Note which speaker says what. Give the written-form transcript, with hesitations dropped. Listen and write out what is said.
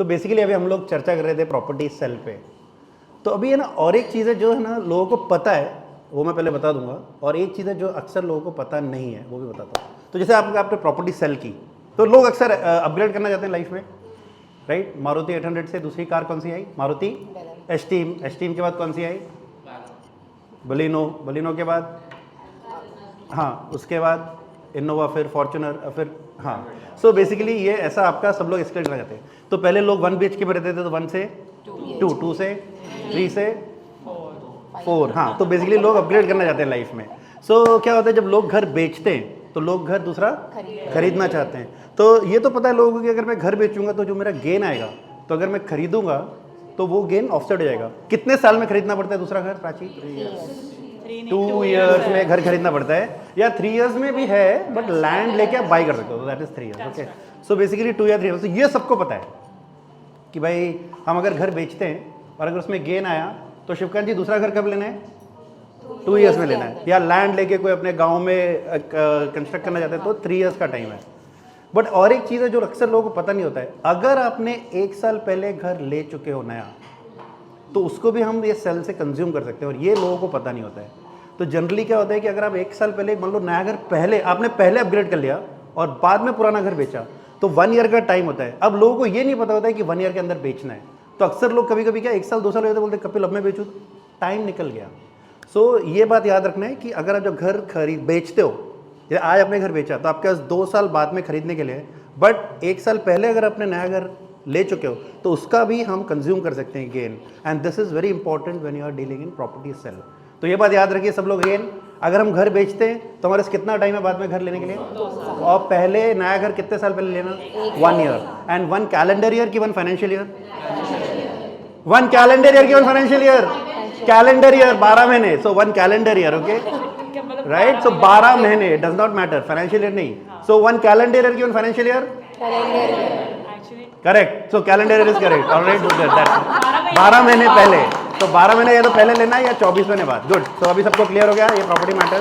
Speaker 1: तो बेसिकली अभी हम लोग चर्चा कर रहे थे प्रॉपर्टी सेल पे। तो अभी है ना, और एक चीज़ है जो है ना लोगों को पता है, वो मैं पहले बता दूंगा, और एक चीज़ है जो अक्सर लोगों को पता नहीं है, वो भी बताता हूँ। तो जैसे आपने प्रॉपर्टी सेल की, तो लोग अक्सर अपग्रेड करना चाहते हैं लाइफ में, राइट। मारुति 800 से दूसरी कार कौन सी आई? मारुति एस्टीम। एस्टीम के बाद कौन सी आई? बलिनो। बलिनो के बाद हाँ, उसके बाद इनोवा, फिर फॉर्च्यूनर, फिर हाँ। सो बेसिकली ये ऐसा आपका सब लोग एक्सप्लेन करना चाहते हैं। तो पहले लोग 1 BHK में रहते थे, तो 1 से 2, 2 से 3 से 4। हाँ, तो बेसिकली लोग अपग्रेड करना चाहते हैं लाइफ में। सो क्या होता है, जब लोग घर बेचते हैं तो लोग घर दूसरा खरीदना चाहते हैं। तो ये तो पता है लोगों को कि अगर मैं घर बेचूंगा तो जो मेरा गेन आएगा, तो अगर मैं खरीदूंगा तो वो गेन ऑफसेट हो जाएगा। कितने साल में खरीदना पड़ता है दूसरा घर प्राची? 2 इयर्स में घर खरीदना पड़ता है, या 3 इयर्स में भी है, बट लैंड लेके आप बाई कर सकते हो, that is 3 years. Okay, so basically 2 या 3 इयर्स। ये सबको पता है कि भाई हम अगर घर बेचते हैं और अगर उसमें गेन आया तो शिवकांत जी दूसरा घर कब लेना है? 2 इयर्स में लेना है। या लैंड लेके कोई अपने गांव में कंस्ट्रक्ट करना चाहते हैं तो 3 इयर्स का टाइम है। बट और एक चीज़ है जो अक्सर लोगों को पता नहीं होता है, अगर आपने 1 साल पहले घर ले चुके हो नया, तो उसको भी हम ये सेल से कंज्यूम कर सकते हैं, और ये लोगों को पता नहीं होता है। तो जनरली क्या होता है कि अगर आप 1 साल पहले, मान लो नया घर आपने पहले अपग्रेड कर लिया और बाद में पुराना घर बेचा, तो 1 ईयर का टाइम होता है। अब लोगों को ये नहीं पता होता है कि 1 ईयर के अंदर बेचना है। तो अक्सर लोग कभी कभी क्या 1 साल 2 साल बोलते कपिल अब मैं बेचूँ, टाइम निकल गया। सो ये बात याद रखना है कि अगर आप जब घर बेचते हो, जैसे आज आपने घर बेचा तो आपके पास 2 साल बाद में खरीदने के लिए, बट 1 साल पहले अगर आपने नया घर ले चुके हो तो उसका भी हम कंज्यूम कर सकते हैं gain. And this is very important when you are dealing in property sale. तो ये बात याद रखिए सब लोग। गेन अगर हम घर बेचते हैं तो हमारे पास कितना टाइम है बाद में घर लेने के लिए?
Speaker 2: 2 साल।
Speaker 1: और पहले नया घर कितने साल पहले लेना? 1 ईयर। एंड 1 कैलेंडर ईयर की 1 फाइनेंशियल ईयर? 1 कैलेंडर ईयर की 1 फाइनेंशियल ईयर? कैलेंडर ईयर 12 महीने, so 1 calendar year. Okay, right. So 12 महीने, does not matter, financial year नहीं। सो 1 कैलेंडर ईयर की 1 financial year? Correct. So calendar year is correct. Alright, good, that's 12 महीने पहले। तो 12 महीने या तो पहले लेना है या 24 महीने बाद। गुड। तो अभी सबको क्लियर हो गया ये प्रॉपर्टी मैटर।